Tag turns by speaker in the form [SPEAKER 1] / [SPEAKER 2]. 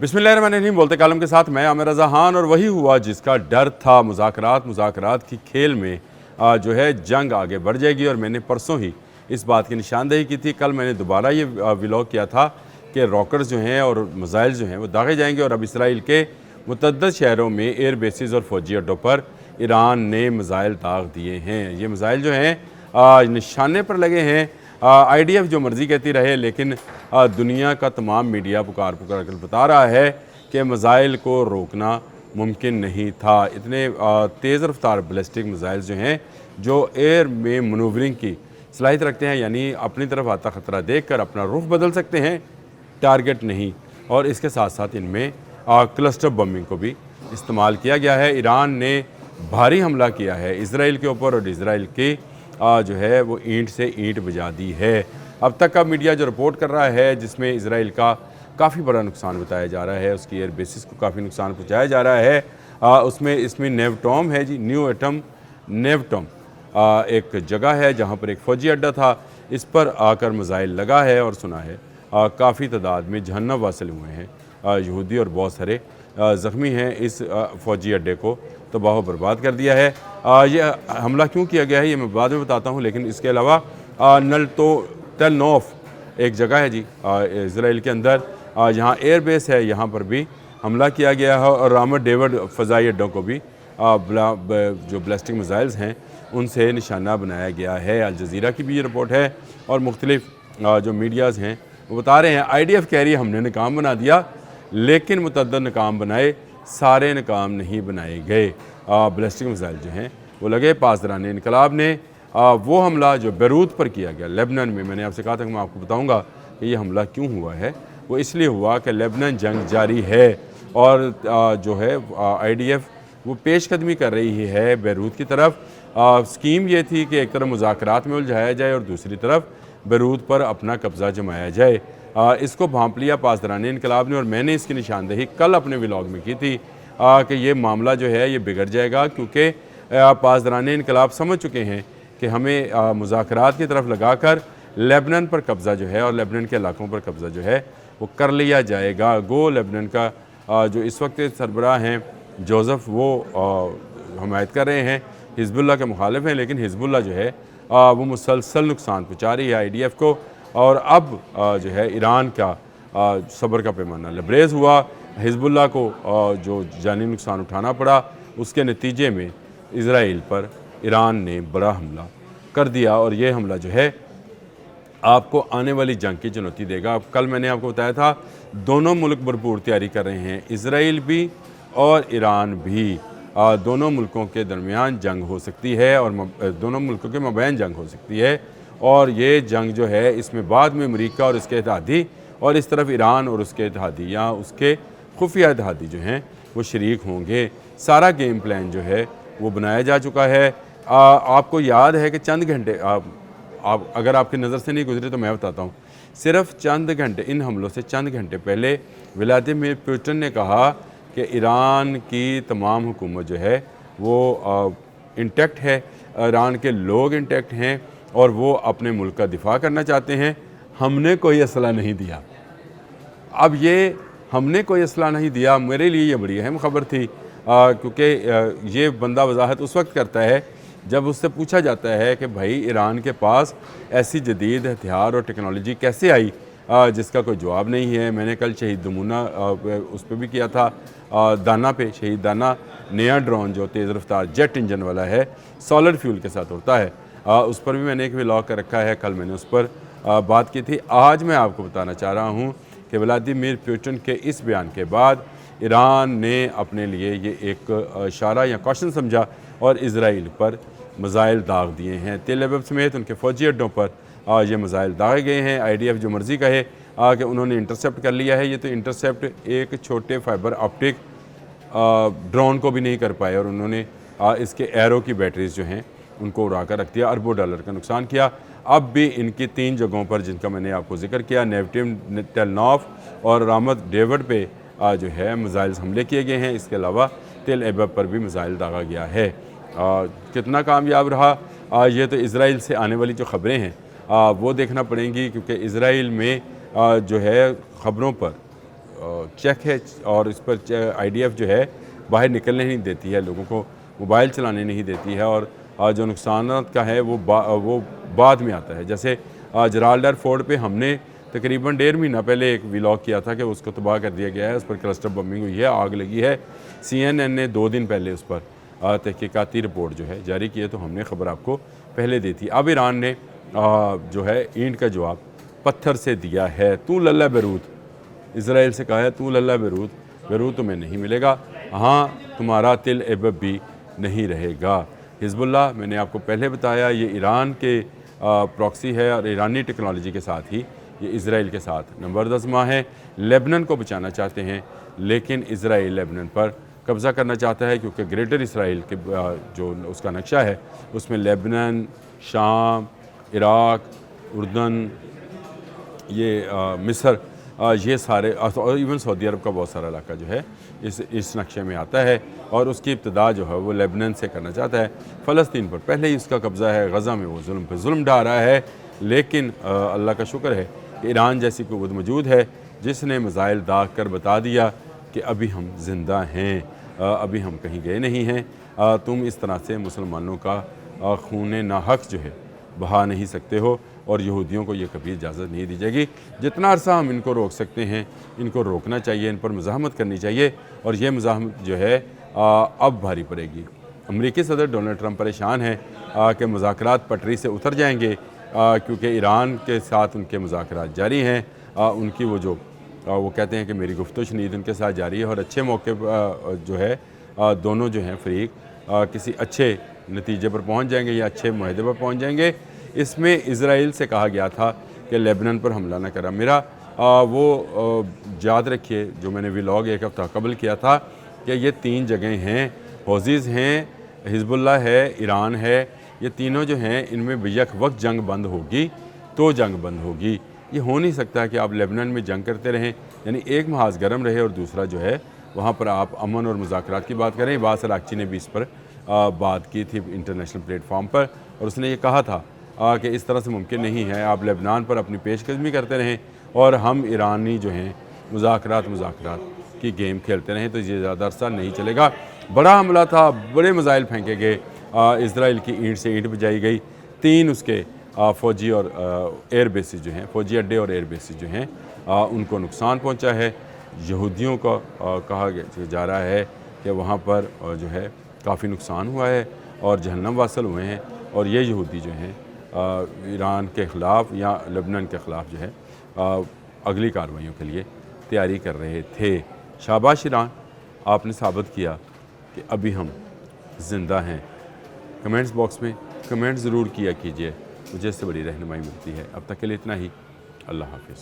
[SPEAKER 1] बिस्मिल्लाहिर्रहमानिर्रहीम। बोलते कालम के साथ मैं आमिर रज़ा खान। और वही हुआ जिसका डर था। मुज़ाकरात की खेल में जो है जंग आगे बढ़ जाएगी। और मैंने परसों ही इस बात की निशानदेही की थी। कल मैंने दोबारा ये व्लॉग किया था कि रॉकेट्स जो हैं और मिसाइल जो हैं वो दागे जाएंगे। और अब इसराइल के मुतअद्दिद शहरों में एयर बेसिस और फौजी अड्डों पर ईरान ने मिसाइल दाग दिए हैं। ये मिसाइल जो हैं निशाने पर लगे हैं। IDF जो मर्ज़ी कहती रहे, लेकिन दुनिया का तमाम मीडिया पुकार कर बता रहा है कि मिसाइल को रोकना मुमकिन नहीं था। इतने तेज़ रफ्तार बैलिस्टिक मिसाइल जो हैं जो एयर में मनूवरिंग की सलाहियत रखते हैं, यानी अपनी तरफ आता ख़तरा देखकर अपना रुख बदल सकते हैं, टारगेट नहीं। और इसके साथ साथ इनमें क्लस्टर बम्बिंग को भी इस्तेमाल किया गया है। ईरान ने भारी हमला किया है इसराइल के ऊपर और इसराइल की जो है वो ईंट से ईंट बजा दी है। अब तक का मीडिया जो रिपोर्ट कर रहा है, जिसमें इसराइल का काफ़ी बड़ा नुकसान बताया जा रहा है, उसकी एयर बेसिस को काफ़ी नुकसान पहुंचाया जा रहा है। इसमें नेवटॉम है जी, न्यू एटम नेवटॉम एक जगह है जहां पर एक फ़ौजी अड्डा था। इस पर आकर मिसाइल लगा है और सुना है काफ़ी तादाद में जहन्नम वासिल हुए हैं यहूदी और बहुत सारे ज़ख्मी हैं। इस फ़ौजी अड्डे को तबाह बर्बाद कर दिया है। ये हमला क्यों किया गया है ये मैं बाद में बताता हूँ। लेकिन इसके अलावा तेल नोफ एक जगह है जी इसराइल के अंदर, यहाँ एयर बेस है, यहाँ पर भी हमला किया गया है। और रामत डेविड फ़ज़ाई अड्डों को भी जो बैलिस्टिक मिसाइल्स हैं उनसे निशाना बनाया गया है। अल जज़ीरा की भी ये रिपोर्ट है और मुख्तलिफ जो मीडियाज़ हैं वो बता रहे हैं। IDF कह रही है हमने नाकाम बना दिया, लेकिन मुतअद्दिद नाकाम बनाए, सारे नाकाम नहीं बनाए गए। बैलिस्टिक मिसाइल जो हैं वो लगे। पासदारान इनकलाब ने वो हमला जो बैरूत पर किया गया लेबनान में, मैंने आपसे कहा था कि मैं आपको बताऊंगा कि ये हमला क्यों हुआ है। वो इसलिए हुआ कि लेबनान जंग जारी है और जो है IDF वो पेशकदमी कर रही है बैरूत की तरफ। स्कीम ये थी कि एक तरफ मुज़ाकरात में उलझाया जाए और दूसरी तरफ बैरूत पर अपना कब्ज़ा जमाया जाए। इसको भांप लिया पासदारान इनकलाब ने। और मैंने इसकी निशानदेही कल अपने व्लॉग में की थी कि ये मामला जो है ये बिगड़ जाएगा, क्योंकि पासदारान इनकलाब समझ चुके हैं कि हमें मुज़ाकरात की तरफ लगाकर लेबनान पर कब्ज़ा जो है और लेबनान के इलाकों पर कब्ज़ा जो है वो कर लिया जाएगा। गो लेबनान का जो इस वक्त सरबराह हैं जोसेफ, वो हमायत कर रहे हैं, हिज़्बुल्लाह के मुखालिफ हैं, लेकिन हिज़्बुल्लाह जो है वो मुसलसल नुकसान पहुँचा रही है IDF को। और अब जो है ईरान का सब्र का पैमाना लबरेज़ हुआ। हिज़्बुल्लाह को जो जानी नुकसान उठाना पड़ा, उसके नतीजे में इसराइल पर ईरान ने बड़ा हमला कर दिया। और ये हमला जो है आपको आने वाली जंग की चुनौती देगा। अब कल मैंने आपको बताया था दोनों मुल्क भरपूर तैयारी कर रहे हैं, इसराइल भी और ईरान भी। दोनों मुल्कों के दरमियान जंग हो सकती है और दोनों मुल्कों के मबैन जंग हो सकती है। और ये जंग जो है इसमें बाद में अमेरिका और उसके इत्तेहादी और इस तरफ ईरान और उसके इत्तेहादी या उसके खुफिया इत्तेहादी जो हैं वो शरीक होंगे। सारा गेम प्लान जो है वो बनाया जा चुका है। आपको याद है कि चंद घंटे आप अगर आपकी नज़र से नहीं गुजरे तो मैं बताता हूँ। सिर्फ चंद घंटे, इन हमलों से चंद घंटे पहले व्लादिमीर पुतिन ने कहा कि ईरान की तमाम हुकूमत जो है वो इंटैक्ट है, ईरान के लोग इंटैक्ट हैं और वो अपने मुल्क का दिफा करना चाहते हैं। हमने कोई असला नहीं दिया। अब ये हमने कोई असला नहीं दिया मेरे लिए ये बड़ी अहम खबर थी, क्योंकि ये बंदा वजाहत उस वक्त करता है जब उससे पूछा जाता है कि भाई ईरान के पास ऐसी जदीद हथियार और टेक्नोलॉजी कैसे आई, जिसका कोई जवाब नहीं है। मैंने कल शहीद दमूना उस पर भी किया था, दाना पे, शहीद दाना नया ड्रोन जो तेज़ रफ्तार जेट इंजन वाला है, सॉलिड फ्यूल के साथ उड़ता है, उस पर भी मैंने एक व्लॉग कर रखा है। कल मैंने उस पर बात की थी। आज मैं आपको बताना चाह रहा हूँ कि व्लादिमीर पुतिन के इस बयान के बाद ईरान ने अपने लिए ये एक इशारा या कॉशन समझा और इसराइल पर मिसाइल दाग दिए हैं। तेल अवीव समेत उनके फ़ौजी अड्डों पर ये मिसाइल दागे गए हैं। IDF जो मर्ज़ी कहे कि उन्होंने इंटरसेप्ट कर लिया है, ये तो इंटरसेप्ट एक छोटे फाइबर ऑप्टिक ड्रोन को भी नहीं कर पाए और उन्होंने इसके एरो की बैटरीज जो हैं उनको उड़ा कर रख दिया, अरबों डॉलर का नुकसान किया। अब भी इनकी 3 जगहों पर जिनका मैंने आपको जिक्र किया, नेवटिम, टेल नोफ और रामत डेविड पे जो है मिसाइल्स हमले किए गए हैं। इसके अलावा तेल अवीव पर भी मिसाइल दागा गया है। कितना कामयाब रहा ये तो इसराइल से आने वाली जो ख़बरें हैं वो देखना पड़ेंगी, क्योंकि इसराइल में जो है ख़बरों पर चेक है और इस पर IDF जो है बाहर निकलने नहीं देती है, लोगों को मोबाइल चलाने नहीं देती है और जो नुकसान का है वो बाद में आता है। जैसे जराल्डर फोर्ट पे हमने तकरीबन 1.5 महीना पहले एक व्लॉग किया था कि उसको तबाह कर दिया गया है, उस पर क्लस्टर बमिंग हुई है, आग लगी है। CNN ने 2 दिन पहले उस पर तहकीकाती रिपोर्ट जो है जारी की है, तो हमने ख़बर आपको पहले दी थी। अब ईरान ने जो है ईंट का जवाब पत्थर से दिया है। तू लल्ला बेरूत, इसराइल से कहा है तू लल्ला बेरूत, बेरूत तुम्हें नहीं मिलेगा, हाँ तुम्हारा तिल एबब भी नहीं रहेगा। हिजबुल्लाह मैंने आपको पहले बताया ये ईरान के प्रॉक्सी है और ईरानी टेक्नोलॉजी के साथ ही ये इसराइल के साथ नंबर 10 माह है। लेबनान को बचाना चाहते हैं लेकिन इसराइल लेबनान पर कब्ज़ा करना चाहता है क्योंकि ग्रेटर इसराइल के जो उसका नक्शा है उसमें लेबनान, शाम, इराक, उर्दन, ये मिस्र, ये सारे और इवन सऊदी अरब का बहुत सारा इलाका जो है इस नक्शे में आता है और उसकी इब्तदा जो है वो लेबनान से करना चाहता है। फ़लस्तीन पर पहले ही उसका कब्ज़ा है, गज़ा में वो जुल्म पे जुल्म ढा रहा है, लेकिन अल्लाह का शुक्र है कि ईरान जैसी क़ुव्वत मौजूद है जिसने मिसाइल दाग कर बता दिया कि अभी हम ज़िंदा हैं, अभी हम कहीं गए नहीं हैं, तुम इस तरह से मुसलमानों का खून नाहक जो है बहा नहीं सकते हो और यहूदियों को ये कभी इजाज़त नहीं दी जाएगी। जितना अरसा हम इनको रोक सकते हैं इनको रोकना चाहिए, इन पर मुज़ाहमत करनी चाहिए और ये मुज़ाहमत जो है अब भारी पड़ेगी। अमेरिकी सदर डोनाल्ड ट्रंप परेशान हैं कि मुज़ाकरात पटरी से उतर जाएंगे क्योंकि ईरान के साथ उनके मुज़ाकरात जारी हैं। उनकी वो कहते हैं कि मेरी गुफ्तगू शनीद उनके साथ जारी है और अच्छे मौके जो है दोनों जो हैं फ़रीक किसी अच्छे नतीजे पर पहुंच जाएंगे या अच्छे मुआहदे पर पहुंच जाएंगे। इसमें इसराइल से कहा गया था कि लेबनान पर हमला न करा। मेरा वो याद रखिए जो मैंने व्लॉग एक हफ़्ता कबल किया था कि ये 3 जगह हैं, हौज़ीज़ हैं, हिजबुल्लाह है, ईरान है, ये तीनों जो हैं इनमें यक वक्त जंग बंद होगी तो जंग बंद होगी। ये हो नहीं सकता कि आप लेबनान में जंग करते रहें, यानी एक महाज गर्म रहे और दूसरा जो है वहाँ पर आप अमन और मुज़ाकरात की बात करें। बास अराक़ची ने भी इस पर बात की थी इंटरनेशनल प्लेटफॉर्म पर और उसने ये कहा था कि इस तरह से मुमकिन नहीं है, आप लेबनान पर अपनी पेशकदमी करते रहें और हम ईरानी जो हैं मुज़ाकरात की गेम खेलते रहें, तो ये ज़्यादा अरसा नहीं चलेगा। बड़ा हमला था, बड़े मिसाइल फेंके गए, इसराइल की ईंट से ईंट बजाई गई, 3 उसके फ़ौजी और एयर बेसिस जो हैं, फ़ौजी अड्डे और एयर बेसिस जो हैं उनको नुकसान पहुँचा है। यहूदियों को कहा जा रहा है कि वहाँ पर जो है काफ़ी नुकसान हुआ है और जहन्नम वासल हुए हैं और ये यहूदी जो हैं ईरान के ख़िलाफ़ या लेबनान के ख़िलाफ़ जो है अगली कार्रवाइयों के लिए तैयारी कर रहे थे। शाबाश ईरान, आपने साबित किया कि अभी हम ज़िंदा हैं। कमेंट्स बॉक्स में कमेंट ज़रूर किया कीजिए, मुझे इससे बड़ी रहनुमाई मिलती है। अब तक के लिए इतना ही। अल्लाह हाफ़िज़।